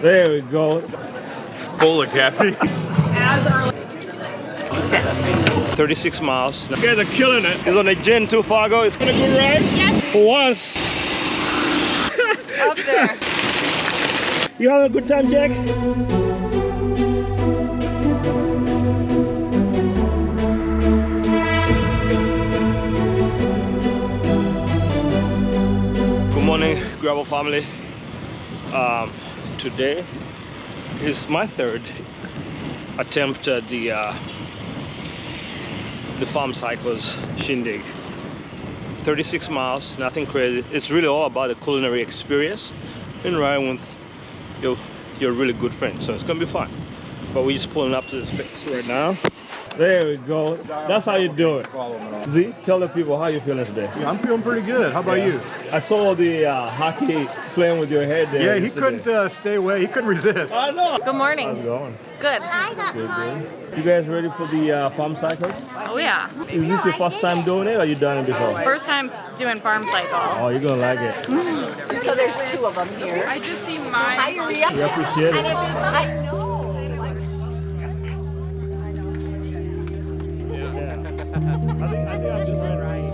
There we go. Full of caffeine. 36 miles. You guys are killing it. It's on a Gen 2 Fargo. It's gonna go right? Yes. For once. Up there. You having a good time, Jack? Good morning, Gravel family. Today is my third attempt at the farm cycles shindig. 36 miles, nothing crazy. It's really all about the culinary experience and riding with your really good friends, so it's gonna be fun. But we're just pulling up to this place right now. There we go. That's how you do it. Z, tell the people how you feeling today. Yeah, I'm feeling pretty good. How about you? I saw the hockey playing with your head there. Yeah, he couldn't stay away. He couldn't resist. I know. Good morning. How's it going? Good. Good. You guys ready for the farm cycles? Oh yeah. Is this your first time doing it, or you done it before? First time doing farm cycle. Oh, you're gonna like it. So there's two of them here. I just see mine. We appreciate it. I know. I think I'm just right.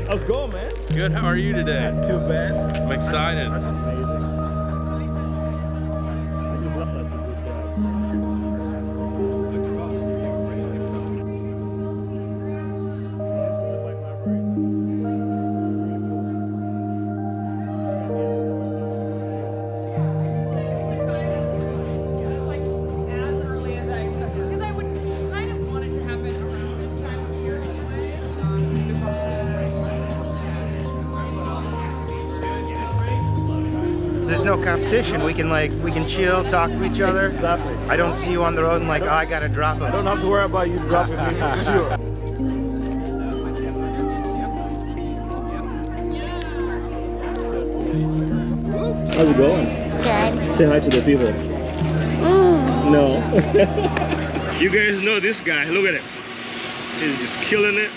How's it going, man? Good, how are you today? Not too bad. I'm excited. That's amazing. I just love such a good This is a bike library. Because I would kind of want it to happen around this time of year anyway. There's no competition. We can chill, talk to each other. Exactly. I don't see you on the road and like, oh, I gotta drop I him. don't have to worry about you dropping me for sure. How's it going? Good. Say hi to the people. No. You guys know this guy. Look at him. He's just killing it.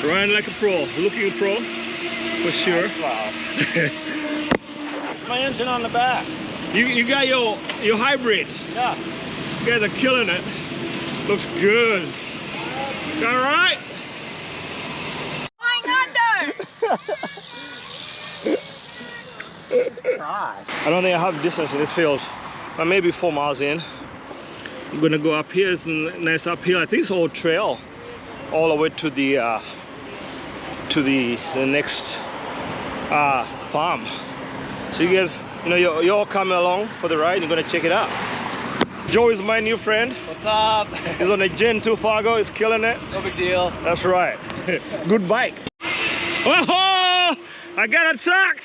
Riding like a pro. Looking pro. For sure. It's my engine on the back. You got your hybrid. Yeah. You guys are killing it. Looks good. All right. Flying under! I don't think I have distance in this field. I may be 4 miles in. I'm gonna go up here. It's a nice uphill. I think it's all trail, all the way to the next farm. So you guys, you're all coming along for the ride. You're gonna check it out. Joe is my new friend. What's up? He's on a Gen 2 Fargo. He's killing it. No big deal. That's right. Good bike. Oh, I got attacked.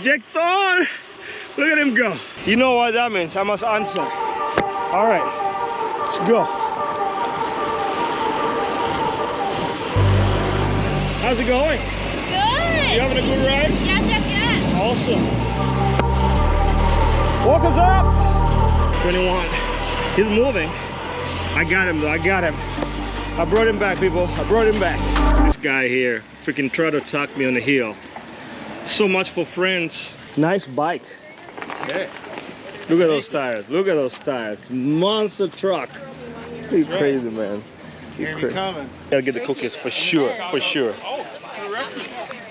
Jack's on. Look at him go. You know what that means. I must answer. All right, let's go. How's it going? Good! You having a good ride? Yes. Awesome. Walk us up. 21. He's moving. I got him though. I got him. I brought him back, people. I brought him back. This guy here freaking tried to attack me on the hill. So much for friends. Nice bike. Hey. Look at those tires. Look at those tires. Monster truck. You're crazy, man. You're crazy. Coming. Gotta get the cookies for sure. For sure.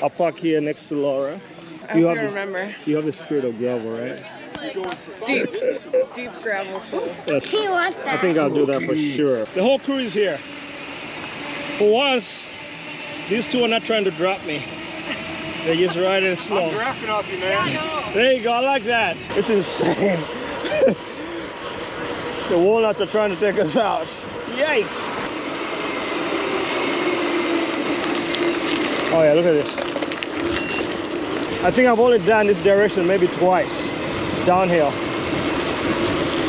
I'll park here next to Laura. You have the spirit of gravel, right? Deep gravel soul. I think I'll do that for sure. The whole crew is here. For once, these two are not trying to drop me. They're just riding slow. I'm drafting off you, man. There you go, I like that. It's insane. The walnuts are trying to take us out. Yikes. Oh yeah, look at this. I think I've only done this direction maybe twice. Downhill.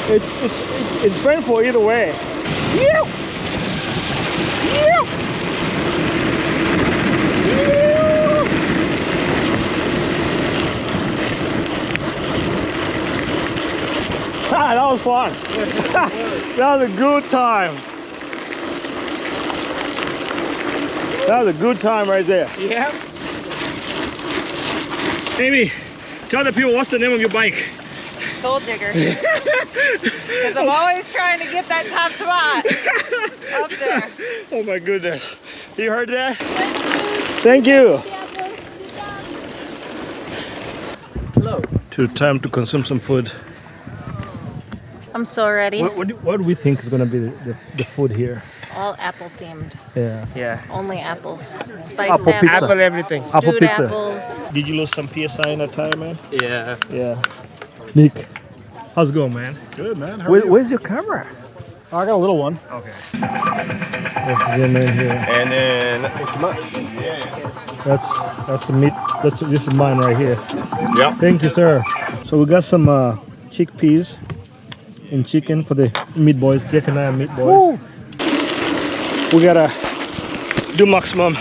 It's painful either way. Yeah. That was fun. That was a good time. That was a good time right there. Yeah. Amy, tell the people what's the name of your bike. Gold digger. Because I'm always trying to get that top spot up there. Oh my goodness. You heard that? Thank you. Hello. Time to consume some food. I'm so ready. What do we think is going to be the food here? All apple themed. Yeah. Yeah. Only apples. Spiced Apple pizza. Apple everything. Apple Stewed pizza. apples. Did you lose some PSI in that tire, man? Yeah. Yeah. Nick, how's it going, man? Good, man. How are you? Where's your camera? I got a little one. Okay. Let's zoom in here. And then That's the meat. This is mine right here. Yep. Thank you, sir. So we got some chickpeas and chicken for the meat boys. Jack and I are meat boys. We gotta do maximum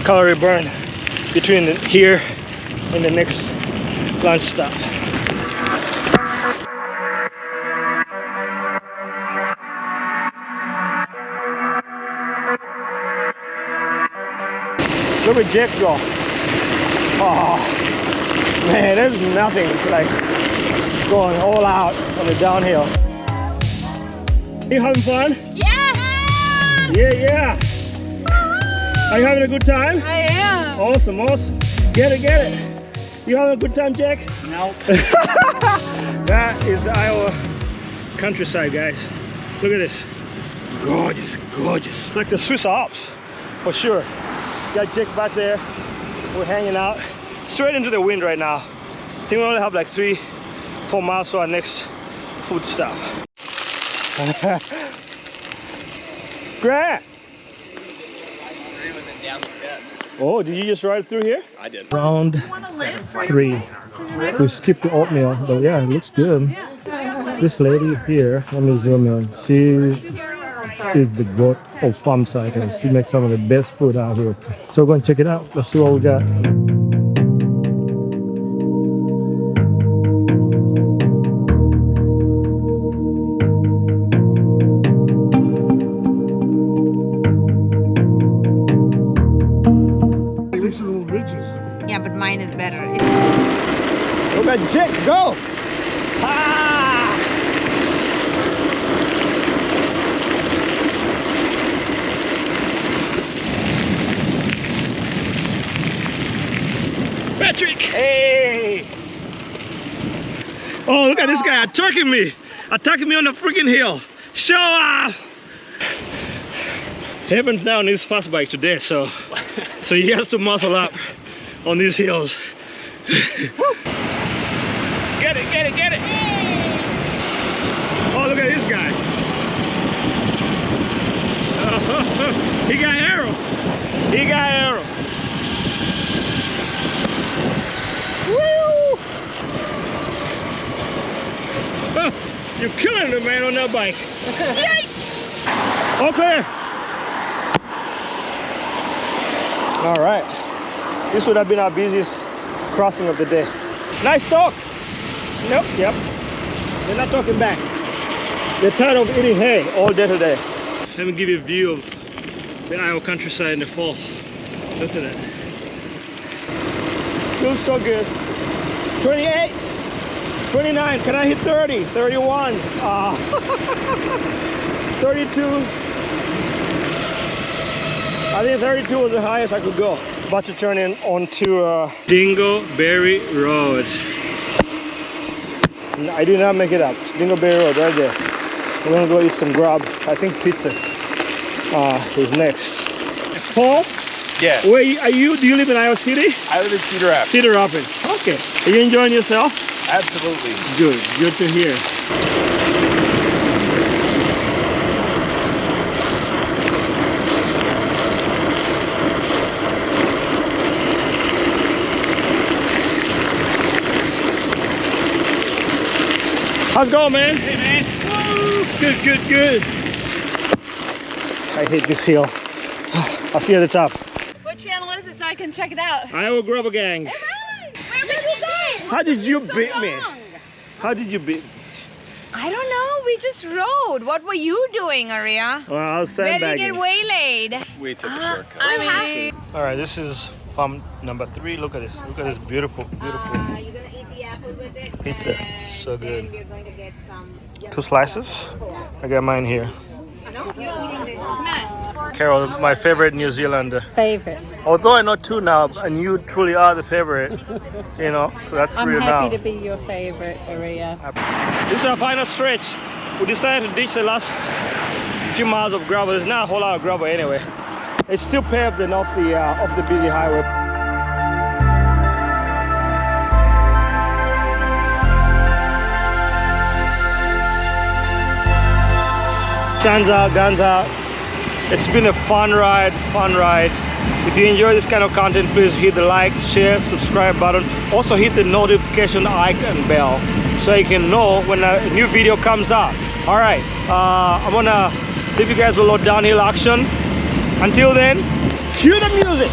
calorie burn between here and the next lunch stop. Look at Jack go. Oh man, there's nothing like going all out on the downhill. You having fun? Yeah! Yeah. Are you having a good time? I am. Awesome. Get it. You having a good time, Jack? No. That is the Iowa countryside, guys. Look at this. Gorgeous. It's like the Swiss Alps, for sure. Got Jack back there. We're hanging out straight into the wind right now. I think we only have like 3-4 miles to our next food stop. Grant! Oh, did you just ride through here? I did. Round 3. We skipped the oatmeal, but yeah, it looks good. This lady here, let me zoom in. She is the goat of farm cycling. She makes some of the best food out here. So we're going to check it out. Let's see what we got. Yeah, but mine is better. Look at Jack, go! Ah! Patrick! Hey! Oh, look at this guy attacking me on the freaking hill. Show off! Heaven's now on his fast bike today, so he has to muscle up on these hills. Get it! Oh, look at this guy. Oh, he got arrow. Woo! Oh, you're killing the man on that bike. Yikes! Okay. All right. This would have been our busiest crossing of the day. Nice talk. Nope. Yep. They're not talking back. They're tired of eating hay all day today. Let me give you a view of the Iowa countryside in the fall. Look at that. Feels so good. 28, 29. Can I hit 30? 31. 32. I think 32 was the highest I could go. About to turn in onto Dingleberry Road. I did not make it up. Dingleberry Road right there. We're gonna go eat some grub. I think pizza is next. Paul? Yeah. Where are you? Do you live in Iowa City? I live in Cedar Rapids. Cedar Rapids. Okay. Are you enjoying yourself? Absolutely. Good to hear. How's it going, man? Hey, man. Woo! Good. I hate this hill. I'll see you at the top. What channel is it so I can check it out? iowagravelgang. Where did you go? How did you beat me? How did you beat me? I don't know. We just rode. What were you doing, Aria? Well, I was Where did we sandbagging. get waylaid? We took a shortcut. All right, this is farm number 3. Look at this. Look at this beautiful, beautiful You're gonna eat the apple with it. pizza. So good. We're going to get some. 2 slices. I got mine here. No, you're eating this. Come on. Carol, my favorite New Zealander. Favorite. Although I know 2 now, and you truly are the favorite. You know, so that's I'm real happy now. to be your favorite, Aria. This is our final stretch. We decided to ditch the last few miles of gravel. There's not a whole lot of gravel anyway. It's still paved and off the busy highway. Guns out. It's been a fun ride. If you enjoy this kind of content, please hit the like, share, subscribe button. Also hit the notification icon bell so you can know when a new video comes out. All right, I'm gonna leave you guys with a little downhill action. Until then, cue the music.